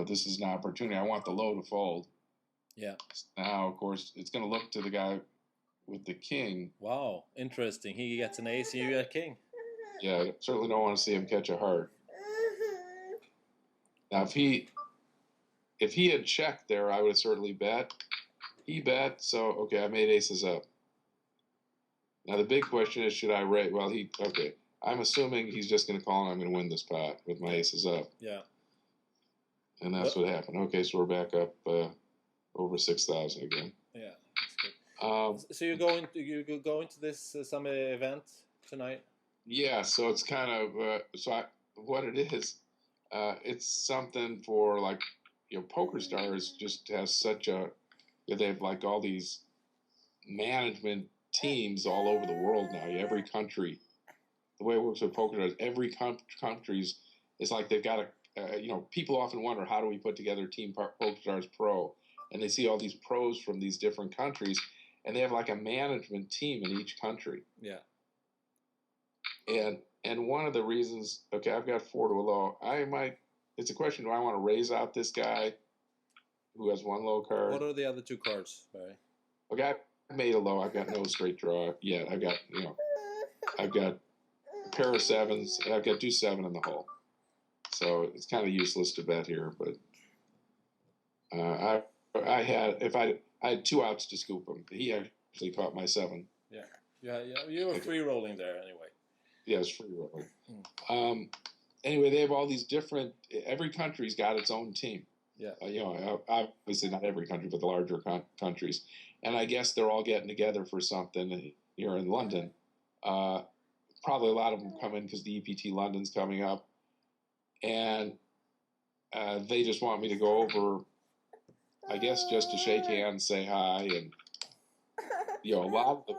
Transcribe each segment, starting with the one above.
this is an opportunity. I want the low to fold. Yeah. Now, of course, it's going to look to the guy with the king. Wow, interesting. He gets an ace, you get king. Yeah, I certainly don't want to see him catch a heart. Now, if he had checked there, I would have certainly bet. He bet, so okay, I made aces up. Now the big question is, should I raise? Well, okay. I'm assuming he's just going to call and I'm going to win this pot with my aces up. Yeah. And that's what happened. Okay, so we're back up over 6,000 again. Yeah, that's good. So you go into this summer event tonight? Yeah. So it's kind of what it is. It's something for like Poker Stars just has such a they have like all these management teams all over the world now. Every country, the way it works with Poker Stars, every country's it's like they've got people often wonder, how do we put together Team Poker Stars Pro? And they see all these pros from these different countries, and they have like a management team in each country. Yeah. And one of the reasons, okay, I've got 4 to a low. It's a question, do I want to raise out this guy who has 1 low card? What are the other 2 cards, Barry? Okay, I made a low. I've got no straight draw yet. I've got a pair of 7s, and I've got 2 7 in the hole. So it's kind of useless to bet here, but I had 2 outs to scoop him. He actually caught my 7. Yeah. You were free rolling there anyway. Yeah, it's free rolling. Anyway, they have all these different. Every country's got its own team. Yeah. Obviously not every country, but the larger countries, and I guess they're all getting together for something here in London. Probably a lot of them come in because the EPT London's coming up, and they just want me to go over. I guess just to shake hands, say hi, and a lot of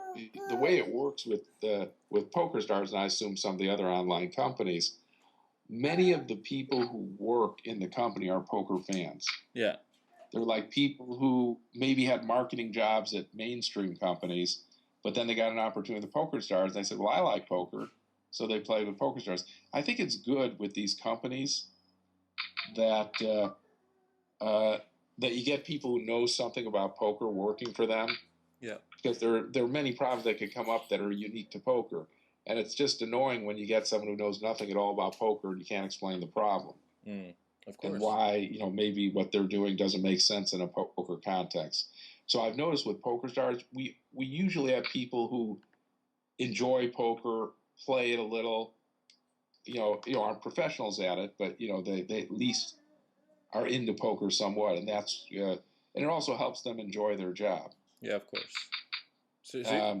the way it works with Poker Stars, and I assume some of the other online companies, many of the people who work in the company are poker fans. Yeah. They're like people who maybe had marketing jobs at mainstream companies, but then they got an opportunity with the Poker Stars, and they said, well, I like poker, so they played with Poker Stars. I think it's good with these companies that that you get people who know something about poker working for them. Yeah. Because there are many problems that could come up that are unique to poker. And it's just annoying when you get someone who knows nothing at all about poker and you can't explain the problem. Of course. And why, maybe what they're doing doesn't make sense in a poker context. So I've noticed with Poker Stars, we usually have people who enjoy poker, play it a little, aren't professionals at it, but, they at least are into poker somewhat. And that's, and it also helps them enjoy their job. Yeah, of course. Yeah.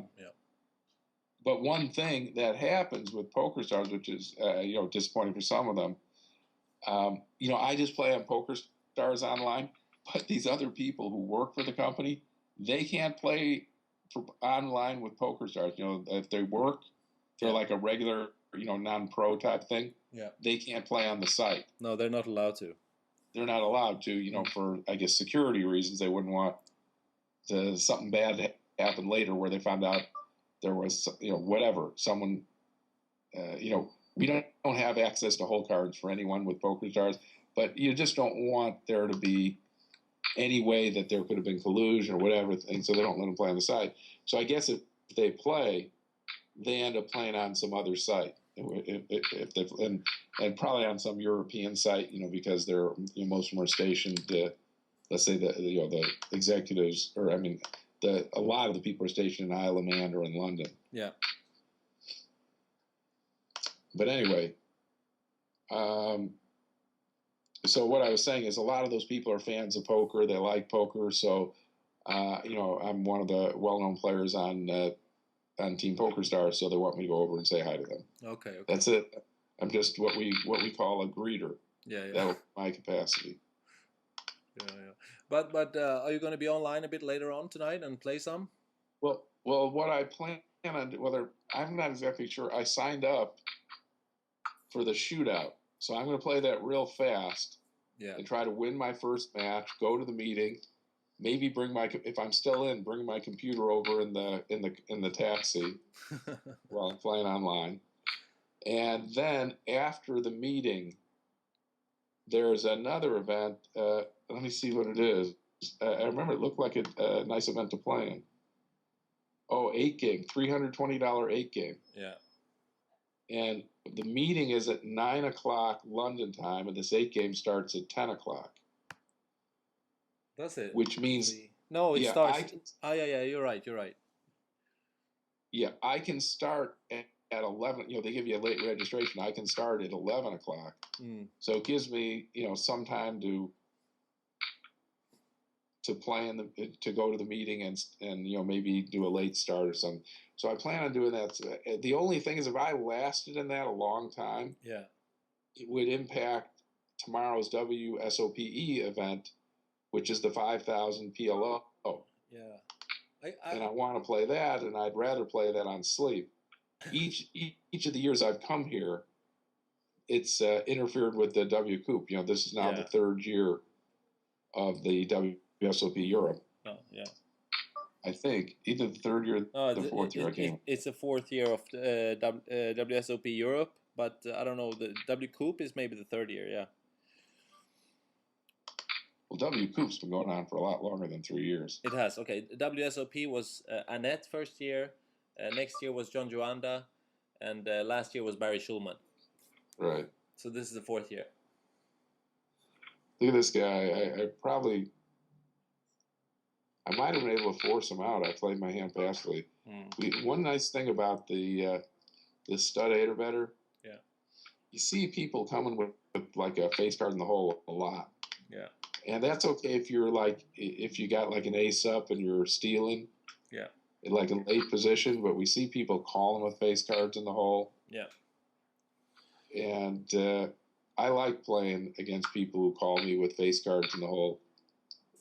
But one thing that happens with Poker Stars, which is disappointing for some of them, I just play on Poker Stars online, but these other people who work for the company, they can't play online with Poker Stars. If they work, they're like a regular, non-pro type thing. Yeah. They can't play on the site. No, they're not allowed to. They're not allowed to, for, I guess, security reasons. They wouldn't want something bad to happen later where they found out there was, whatever, someone, we don't have access to hole cards for anyone with Poker Stars, but you just don't want there to be any way that there could have been collusion or whatever, and so they don't let them play on the site. So I guess if they play, they end up playing on some other site, if they, and probably on some European site, because they're most of them are stationed. Let's say the executives, or a lot of the people are stationed in Isle of Man or in London. Yeah. But anyway, so what I was saying is a lot of those people are fans of poker. They like poker. So, I'm one of the well-known players on Team Poker Stars. So they want me to go over and say hi to them. Okay. That's it. I'm just what we call a greeter. Yeah. That was my capacity. Yeah. But are you going to be online a bit later on tonight and play some? Well, what I plan on, I'm not exactly sure. I signed up for the Shootout, so I'm going to play that real fast. Yeah. And try to win my first match. Go to the meeting. Maybe if I'm still in, bring my computer over in the taxi while I'm playing online. And then after the meeting, there's another event. Let me see what it is. I remember it looked like a nice event to play in. Oh, 8 game, $320 8 game. Yeah. And the meeting is at 9 o'clock London time, and this 8 game starts at 10 o'clock. Does it? Which means no, it starts. Yeah, you're right. Yeah, I can start at 11. They give you a late registration. I can start at 11 o'clock. So it gives me some time to plan to go to the meeting and maybe do a late start or something. So I plan on doing that. The only thing is, if I lasted in that a long time, it would impact tomorrow's WSOPE event, which is the 5,000 PLO. Yeah, and I want to play that, and I'd rather play that on sleep. Each of the years I've come here, it's interfered with the W Coop. This is now the third year of the WSOP Europe. Oh, yeah. I think either the third year or the fourth year. It's the fourth year of WSOP Europe, but I don't know. The W Coop is maybe the third year. Yeah. Well, W Coop's been going on for a lot longer than 3 years. It has. Okay. WSOP was Annette first year. Next year was John Joanda, and last year was Barry Schulman. Right. So this is the fourth year. Look at this guy. I might have been able to force him out. I played my hand passively. One nice thing about the stud 8 or better, you see people coming with like a face card in the hole a lot. Yeah. And that's okay if you got like an ace up and you're stealing. Yeah. In like a late position, but we see people calling with face cards in the hole. Yeah. And I like playing against people who call me with face cards in the hole,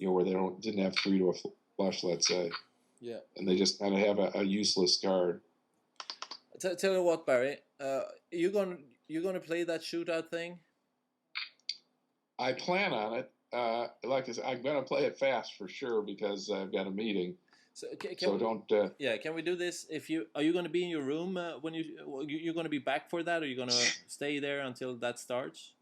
where they didn't have 3 to a flush, let's say. Yeah. And they just kind of have a useless card. Tell you what, Barry, you gonna play that shootout thing? I plan on it. Like I said, I'm gonna play it fast for sure because I've got a meeting. So can we do this? Are you going to be in your room when you're going to be back for that, or are you going to stay there until that starts?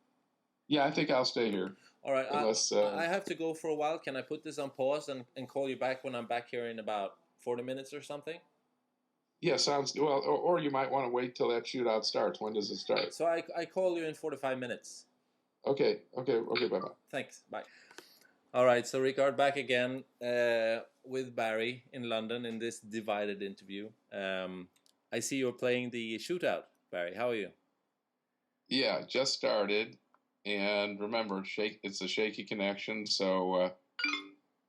Yeah, I think I'll stay here. All right. I have to go for a while. Can I put this on pause and call you back when I'm back here in about 40 minutes or something? Yeah, sounds well. Or you might want to wait till that shootout starts. When does it start? So I call you in 45 minutes. Okay. Bye. Thanks. Bye. All right, so Ricard back again with Barry in London in this divided interview. I see you're playing the shootout, Barry. How are you? Yeah, just started. And remember, it's a shaky connection, so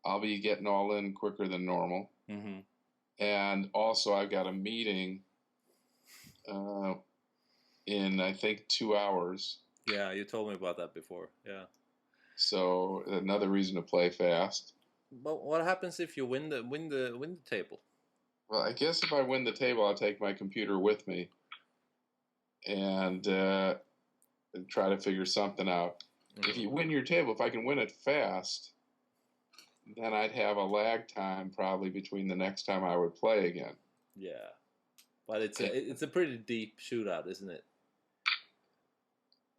I'll be getting all in quicker than normal. Mm-hmm. And also, I've got a meeting in, I think, 2 hours. Yeah, you told me about that before. Yeah. So another reason to play fast. But what happens if you win the table? Well, I guess if I win the table, I'll take my computer with me and try to figure something out. Mm-hmm. If you win your table, if I can win it fast, then I'd have a lag time probably between the next time I would play again. Yeah, but it's a pretty deep shootout, isn't it?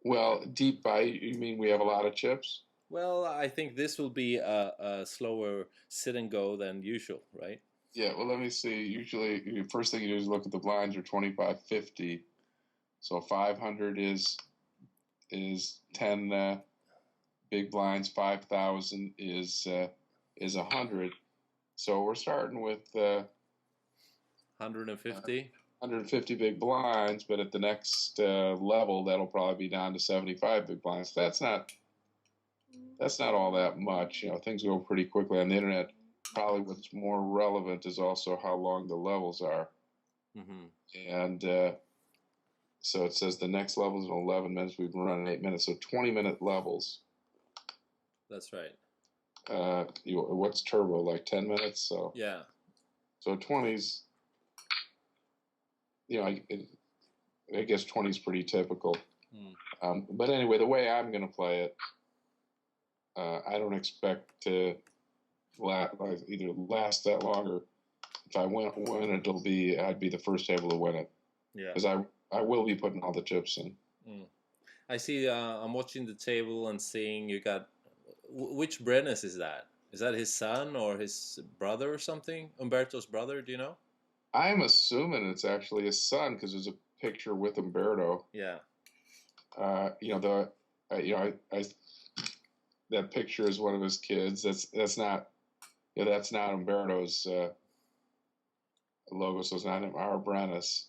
Well, deep by, you mean we have a lot of chips? Well, I think this will be a slower sit and go than usual, right? Yeah, well, let me see. Usually, the first thing you do is look at the blinds are 25-50. So 500 is 10 big blinds. 5,000 is 100. So we're starting with 150. 150 big blinds, but at the next level, that'll probably be down to 75 big blinds. That's not all that much. Things go pretty quickly on the internet. Probably what's more relevant is also how long the levels are. Mm-hmm. And so it says the next level is in 11 minutes. We've been running 8 minutes, so 20-minute levels. That's right. What's turbo, like 10 minutes? So yeah. So 20's. I guess 20 is pretty typical. But anyway, the way I'm going to play it, I don't expect to either last that long, or if I win it, I'd be the first table to win it. Yeah. Because I will be putting all the chips in. I see. I'm watching the table and seeing you got. Which Brenes is that? Is that his son or his brother or something? Umberto's brother? Do you know? I'm assuming it's actually his son because there's a picture with Umberto. Yeah. You know you know I that picture is one of his kids. That's not that's not Umberto's logo. So it's not him. Our Brenes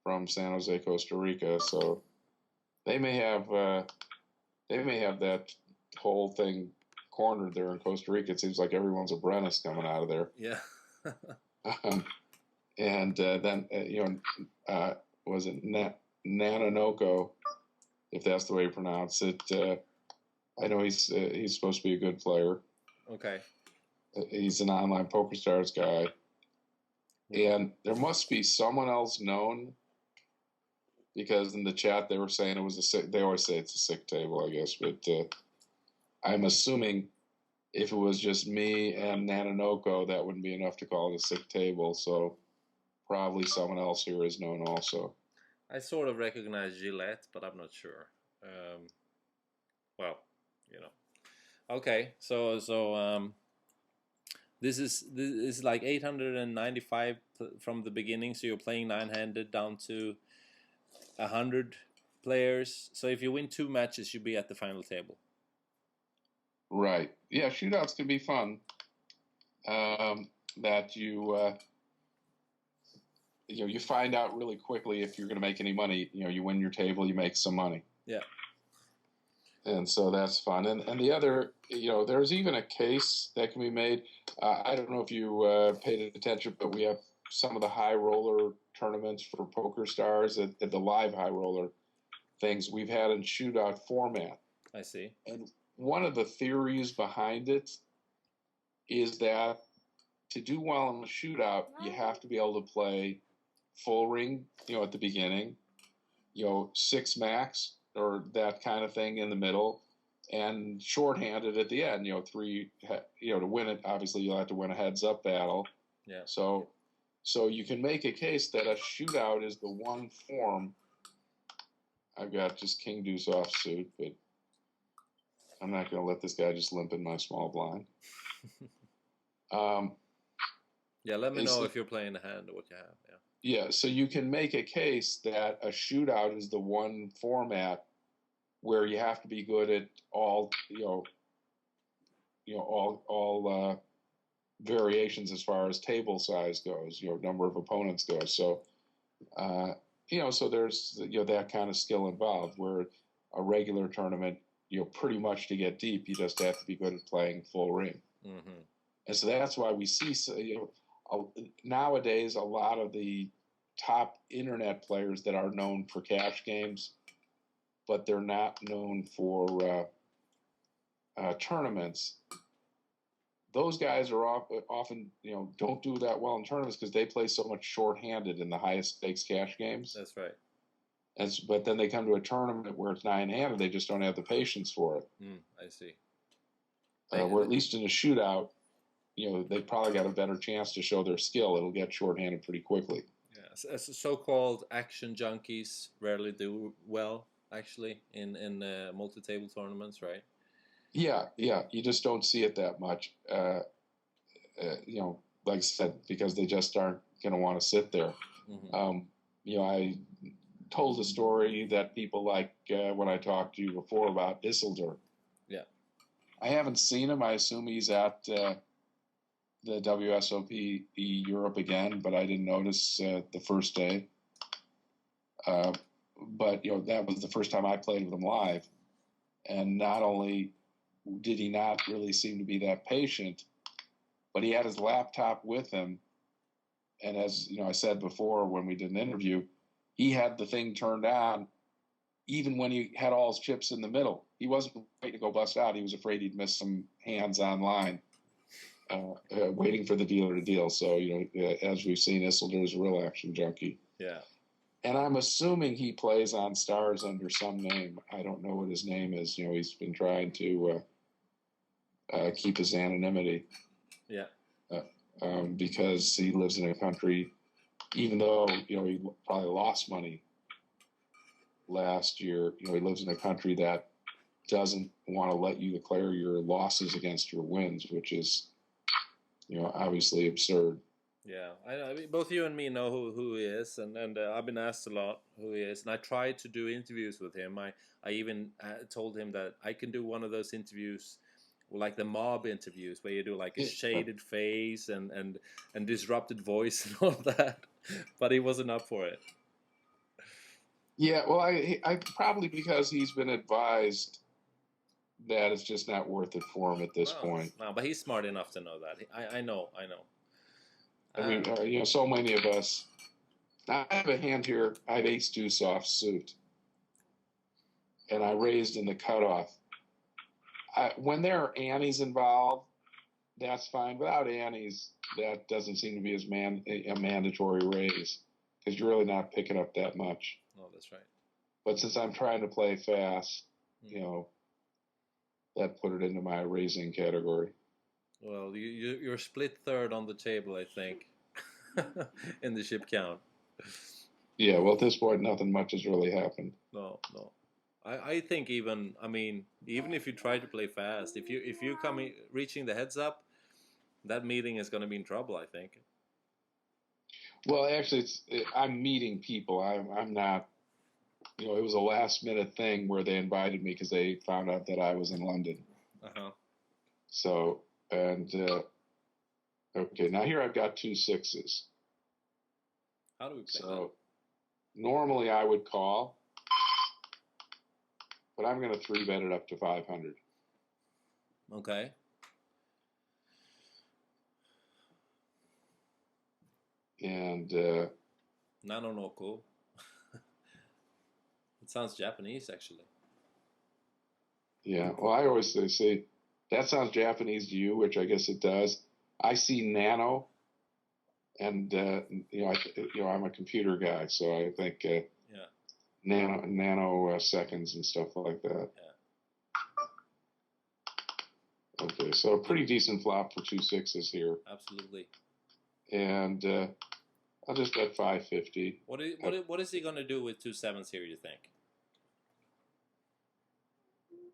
from San Jose, Costa Rica. So they may have that whole thing cornered there in Costa Rica. It seems like everyone's a Brenes coming out of there. Yeah. And then was it Nanonoko, if that's the way you pronounce it. I know he's supposed to be a good player. Okay. He's an online PokerStars guy, and there must be someone else known, because in the chat they were saying it was a sick. They always say it's a sick table, I guess, but I'm assuming if it was just me and Nanonoko, that wouldn't be enough to call it a sick table. So probably someone else here is known also. I sort of recognize Gillette, but I'm not sure. Well, you know. Okay, so this is like 895 from the beginning. So you're playing 9-handed down to 100 players. So if you win 2 matches, you'll be at the final table. Right. Yeah, shootouts can be fun. That you find out really quickly if you're going to make any money. You win your table, you make some money. Yeah. And so that's fun. And the other, there's even a case that can be made. I don't know if you paid attention, but we have some of the high roller tournaments for PokerStars at the live high roller things we've had in shootout format. I see. And one of the theories behind it is that to do well in the shootout, you have to be able to play full ring, at the beginning, 6 max or that kind of thing in the middle, and shorthanded at the end, 3, to win it. Obviously, you'll have to win a heads-up battle. Yeah. So you can make a case that a shootout is the one form. I've got just king deuce offsuit, but I'm not going to let this guy just limp in my small blind. Yeah, let me know if you're playing the hand or what you have. Yeah, so you can make a case that a shootout is the one format where you have to be good at all, all variations as far as table size goes, number of opponents goes. So, so there's that kind of skill involved. Where a regular tournament, pretty much to get deep, you just have to be good at playing full ring. Mm-hmm. And so that's why we see, nowadays a lot of the top internet players that are known for cash games, but they're not known for tournaments. Those guys are often, don't do that well in tournaments because they play so much shorthanded in the highest stakes cash games. That's right. But then they come to a tournament where it's 9-handed, they just don't have the patience for it. I see. Where at least in a shootout, they probably got a better chance to show their skill. It'll get shorthanded pretty quickly. Yeah, so-called action junkies rarely do well, actually, in multi-table tournaments, right? Yeah. You just don't see it that much. Like I said, because they just aren't going to want to sit there. Mm-hmm. I told a story that people like when I talked to you before about Isildur. Yeah. I haven't seen him. I assume he's at the WSOP Europe again, but I didn't notice the first day. But that was the first time I played with him live, and not only did he not really seem to be that patient, but he had his laptop with him, and as I said before when we did an interview, he had the thing turned on even when he had all his chips in the middle. He wasn't waiting to go bust out. He was afraid he'd miss some hands online. Waiting for the dealer to deal. So, as we've seen, Isildur is a real action junkie. Yeah. And I'm assuming he plays on stars under some name. I don't know what his name is. He's been trying to keep his anonymity. Yeah. Because he lives in a country, even though, he probably lost money last year. You know, he lives in a country that doesn't want to let you declare your losses against your wins, which is, you know, obviously absurd. Yeah, I mean, both you and me know who he is, and I've been asked a lot who he is, and I tried to do interviews with him. I even told him that I can do one of those interviews, like the mob interviews, where you do like a shaded face and disrupted voice and all that, but he wasn't up for it. Yeah, well, I probably because he's been advised that it's just not worth it for him at this point. No, but he's smart enough to know that. I know. I mean, you know, so many of us. I have a hand here. I have ace-deuce offsuit, and I raised in the cutoff. When there are antes involved, that's fine. Without antes, that doesn't seem to be as a mandatory raise because you're really not picking up that much. Oh, that's right. But since I'm trying to play fast, you know, that put it into my raising category. Well, you're split third on the table, I think, in the ship count. Yeah, well, at this point, nothing much has really happened. No. I think even if you try to play fast, if you come reaching the heads up, that meeting is going to be in trouble, I think. Well, actually, I'm meeting people. I'm not. You know, it was a last minute thing where they invited me because they found out that I was in London. So, and okay, now here I've got 2 6s. How do we play so that? Normally I would call, but I'm going to 3-bet it up to 500. Okay. And Nanonoko. It sounds Japanese, actually. Yeah, well, I always say that sounds Japanese to you, which I guess it does. I see nano, and you know, I'm a computer guy, so I think nano seconds and stuff like that. Yeah. Okay, so a pretty decent flop for 2 6s here. Absolutely. And I'll just bet 550. What is he going to do with 2 7s here, you think?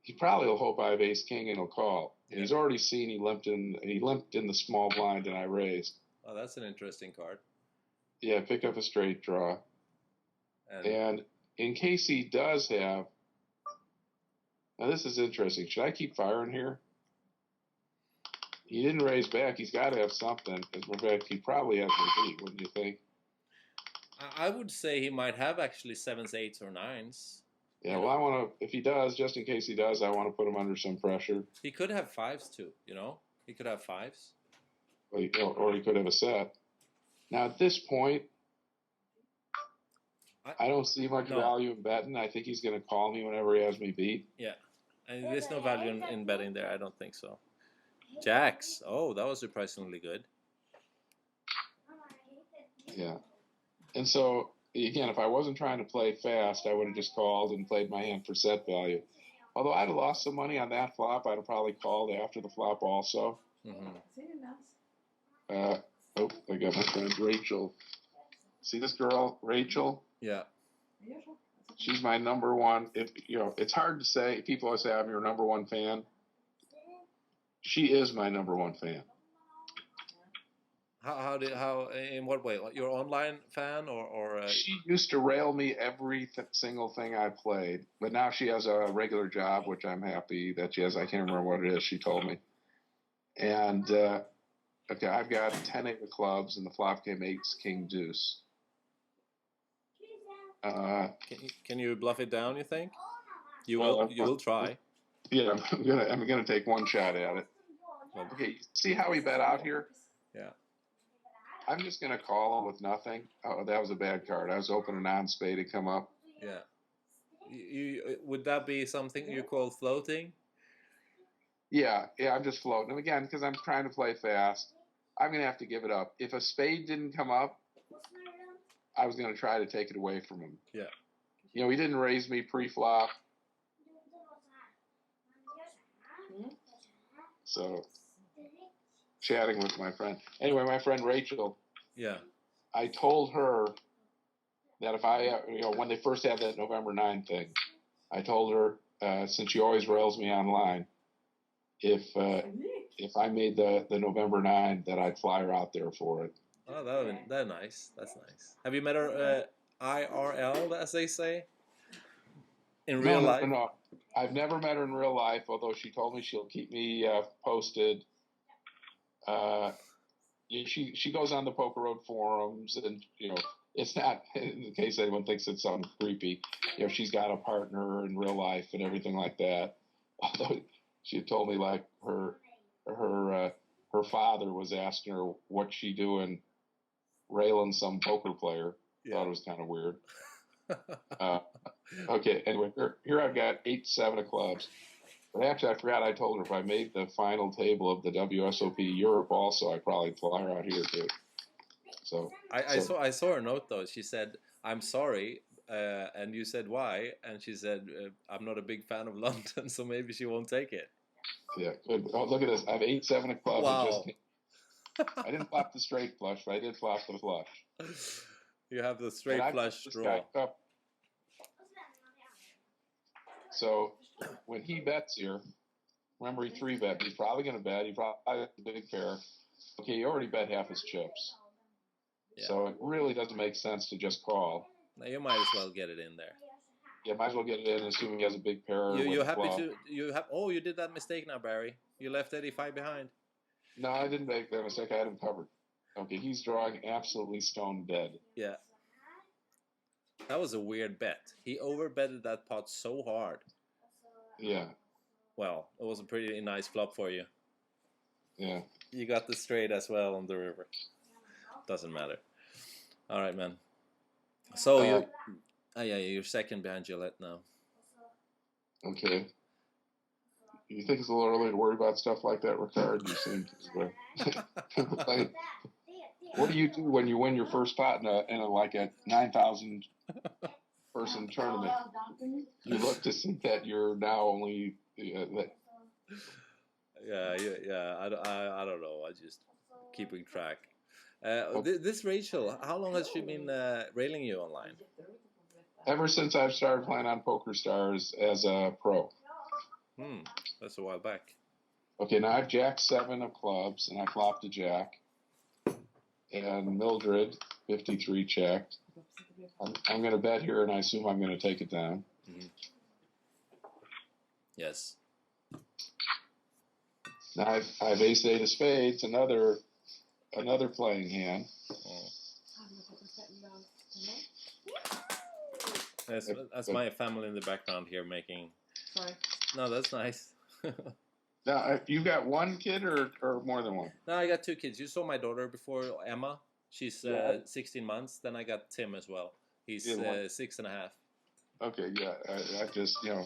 He probably will hope I have ace king and he'll call. And he's already seen he limped in the small blind and I raised. Oh, that's an interesting card. Yeah, pick up a straight draw. And in case he does have, now this is interesting. Should I keep firing here? He didn't raise back. He's got to have something. As a matter of fact, he probably has a beat, wouldn't you think? I would say he might have actually 7s, 8s, or 9s. Yeah, well, I want to, if he does, just in case he does, I want to put him under some pressure. He could have 5s too, you know? He could have 5s. Or he could have a set. Now, at this point, I don't see much value in betting. I think he's going to call me whenever he has me beat. Yeah. And there's no value in betting there. I don't think so. Jacks. Oh, that was surprisingly good. Yeah. And so, again, if I wasn't trying to play fast, I would have just called and played my hand for set value. Although I'd have lost some money on that flop, I'd have probably called after the flop also. I got my friend Rachel. See this girl, Rachel? Yeah. She's my number one. It's hard to say. People always say I'm your number one fan. She is my number one fan. How in what way? Your online fan or She used to rail me every single thing I played, but now she has a regular job, which I'm happy that she has. I can't remember what it is. She told me. And okay, I've got 10 8 of clubs, and the flop came ace king deuce. Can you bluff it down? You think? You will try. Yeah, I'm gonna take one shot at it. Okay, see how he bet out here? Yeah. I'm just going to call him with nothing. Oh, that was a bad card. I was opening non-spade to come up. Yeah. Would that be something you call floating? Yeah, I'm just floating. And again, because I'm trying to play fast, I'm going to have to give it up. If a spade didn't come up, I was going to try to take it away from him. Yeah. You know, he didn't raise me pre-flop. So, chatting with my friend. Anyway, my friend Rachel. Yeah. I told her that if I, when they first had that November 9 thing, I told her, since she always rails me online, if I made the November 9, that I'd fly her out there for it. Oh, that's nice. That's nice. Have you met her IRL, as they say, in real life? No. I've never met her in real life, although she told me she'll keep me posted. She goes on the Poker Road forums, and it's not, in case anyone thinks it's something creepy. She's got a partner in real life and everything like that. Although she had told me like her father was asking her what's she doing railing some poker player. Yeah. Thought it was kind of weird. Okay, anyway, here I've got 8 7 of clubs. But actually, I forgot I told her if I made the final table of the WSOP Europe also, I'd probably fly her out here too. So I saw her note though. She said, "I'm sorry," and you said why, and she said, "I'm not a big fan of London, so maybe she won't take it." Yeah, good. Oh, look at this. I have 8 7 of clubs. Wow. I didn't flop the straight flush, but I did flop the flush. You have the straight flush draw. So when he bets here, remember he 3-bet. He's probably going to bet. He probably has a big pair. Okay, he already bet half his chips. Yeah. So it really doesn't make sense to just call. Now you might as well get it in there. Yeah, might as well get it in, assuming he has a big pair. You're happy to Oh, you did that mistake now, Barry. You left 85 behind. No, I didn't make that mistake. I had him covered. Okay, he's drawing absolutely stone dead. Yeah. That was a weird bet. He overbetted that pot so hard. Yeah. Well, it was a pretty nice flop for you. Yeah. You got the straight as well on the river. Doesn't matter. All right, man. So you're second behind Gillette now. Okay. You think it's a little early to worry about stuff like that, Ricard? You seem like, what do you do when you win your first pot in a 9,000 person tournament? You look to see that you're now only. Yeah. I don't know. I just keeping track. This Rachel, how long has she been railing you online? Ever since I've started playing on PokerStars as a pro. That's a while back. Okay, now I've jacked 7 of clubs, and I flopped a jack. And Mildred, 53, checked. I'm going to bet here, and I assume I'm going to take it down. Mm-hmm. Yes. Now I have ace 8 of spades, another playing hand. Oh. That's my family in the background here making. Sorry. No, that's nice. Now, you got one kid or more than one? No, I got 2 kids. You saw my daughter before, Emma. She's 16 months. Then I got Tim as well. He's 6.5. Okay, yeah. I just,